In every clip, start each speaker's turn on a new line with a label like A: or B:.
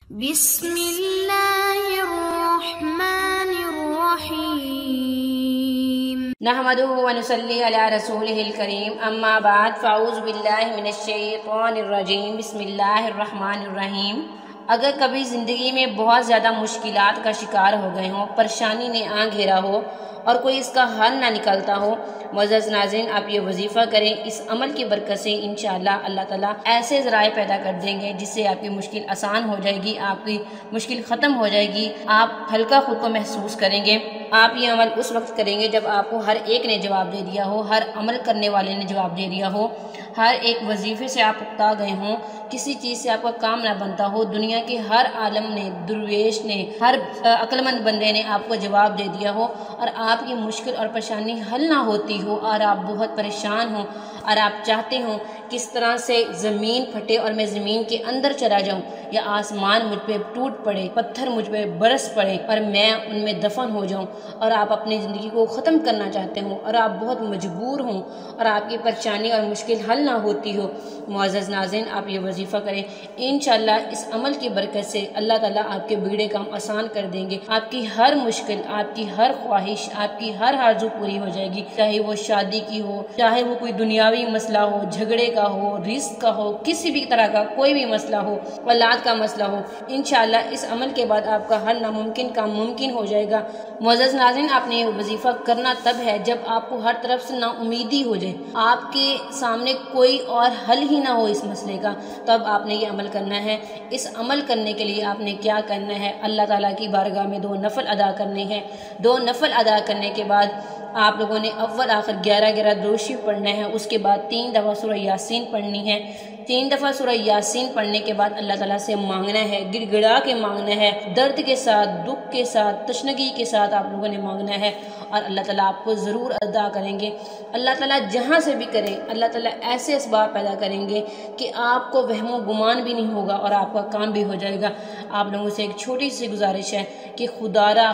A: बिस्मिल्लाहिर्रहमानिर्रहीम। नहमदुहु व नुसल्ली अला रसूलिहिल करीम, अम्मा बाद, फ़ाऊज़ु बिल्लाहि मिनश्शैतानिर्रजीम, बिस्मिल्लाहिर्रहमानिर्रहीम। अगर कभी ज़िंदगी में बहुत ज़्यादा मुश्किलात का शिकार हो गए हों, परेशानी ने आ घेरा हो और कोई इसका हल ना निकलता हो, मुअज़्ज़ज़ नाज़रीन, आप ये वजीफ़ा करें। इस अमल की बरकत से इंशाअल्लाह अल्लाह ताला ऐसे ज़राए पैदा कर देंगे जिससे आपकी मुश्किल आसान हो जाएगी, आपकी मुश्किल ख़त्म हो जाएगी, आप हल्का खुद को महसूस करेंगे। आप ये अमल उस वक्त करेंगे जब आपको हर एक ने जवाब दे दिया हो, हर अमल करने वाले ने जवाब दे दिया हो, हर एक वजीफे से आप उकता गए हों, किसी चीज़ से आपका काम ना बनता हो, दुनिया के हर आलम ने, दुर्वेश ने, हर अक्लमंद बंदे ने आपको जवाब दे दिया हो और आपकी मुश्किल और परेशानी हल ना होती हो और आप बहुत परेशान हो और आप चाहते हो किस तरह से ज़मीन फटे और मैं ज़मीन के अंदर चला जाऊं या आसमान मुझ पे टूट पड़े, पत्थर मुझ पे बरस पड़े और मैं उनमें दफन हो जाऊं, और आप अपनी ज़िंदगी को ख़त्म करना चाहते हो और आप बहुत मजबूर हों और आपकी परेशानी और मुश्किल हल ना होती हो, मुअज़्ज़ज़ नाज़रीन, आप ये वजीफ़ा करें। इंशाअल्लाह इस अमल की बरकत से अल्लाह ताला आपके बिगड़े काम आसान कर देंगे। आपकी हर मुश्किल, आपकी हर ख्वाहिश, आपकी हर आरज़ू पूरी हो जाएगी, चाहे वो शादी की हो, चाहे वो कोई दुनियावी मसला हो, झगड़े का हो, रिस्क का हो, किसी भी तरह का कोई भी मसला हो, औलाद का मसला हो, इंशाअल्लाह इस अमल के बाद आपका हर नामुमकिन काम मुमकिन हो जाएगा। मुअज़्ज़ज़ नाज़रीन, आपने ये वजीफ़ा करना तब है जब आपको हर तरफ से नाउमीदी हो जाए, आपके सामने कोई और हल ही ना हो इस मसले का, तब आपने ये अमल करना है। इस अमल करने के लिए आपने क्या करना है, अल्लाह ताला की बारगाह में 2 नफल अदा करने हैं। 2 नफल अदा करने के बाद आप लोगों ने अव्वल आखिर 11-11 दुरूद शरीफ पढ़ना है। उसके बाद 3 दफ़ा सूरह यासीन पढ़नी है। 3 दफ़ा सूरह यासीन पढ़ने के बाद अल्लाह ताला से मांगना है, गिड़गिड़ा के मांगना है, दर्द के साथ, दुख के साथ, तशनगी के साथ आप लोगों ने मांगना है और अल्लाह ताला आपको ज़रूर अदा करेंगे। अल्लाह ताला जहाँ से भी करें, अल्लाह ताला ऐसे असबाब पैदा करेंगे कि आपको वहमो गुमान भी नहीं होगा और आपका काम भी हो जाएगा। आप लोगों से एक छोटी सी गुजारिश है कि खुदारा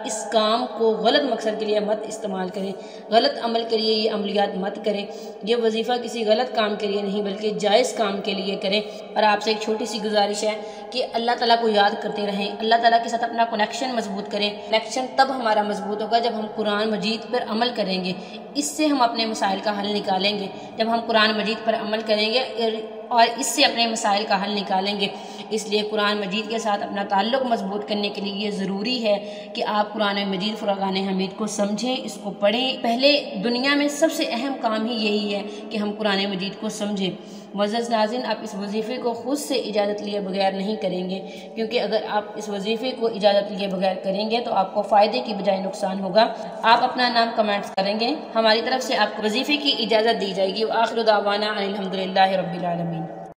A: इस काम को गलत मकसद के लिए मत इस्तेमाल करें, गलत अमल के लिए ये अमलियात मत करें। ये वजीफ़ा किसी गलत काम के लिए नहीं बल्कि जायज़ काम के लिए करें। और आपसे एक छोटी सी गुजारिश है कि अल्लाह ताला को याद करते रहें, अल्लाह ताला के साथ अपना कनेक्शन मजबूत करें। कनेक्शन तब हमारा मजबूत होगा जब हम कुरान मजीद पर अमल करेंगे, इससे हम अपने मसाइल का हल निकालेंगे। जब हम कुरान मजीद पर अमल करेंगे और इससे अपने मसाइल का हल निकालेंगे, इसलिए कुरान मजीद के साथ अपना ताल्लुक़ मजबूत करने के लिए ये ज़रूरी है कि आप कुरान मजीद फुरक़ान हमीद को समझें, इसको पढ़ें। पहले दुनिया में सबसे अहम काम ही यही है कि हम कुरान मजीद को समझें। मुअज़्ज़ज़ नाज़रीन, आप इस वजीफ़े को खुद से इजाज़त लिए बगैर नहीं करेंगे, क्योंकि अगर आप इस वजीफ़े को इजाज़त लिए बगैर करेंगे तो आपको फ़ायदे की बजाय नुकसान होगा। आप अपना नाम कमेंट्स करेंगे, हमारी तरफ से आपको वजीफ़े की इजाज़त दी जाएगी। आखिर दावाना अनिल हम्दुलिल्लाहि रब्बिल आलमीन।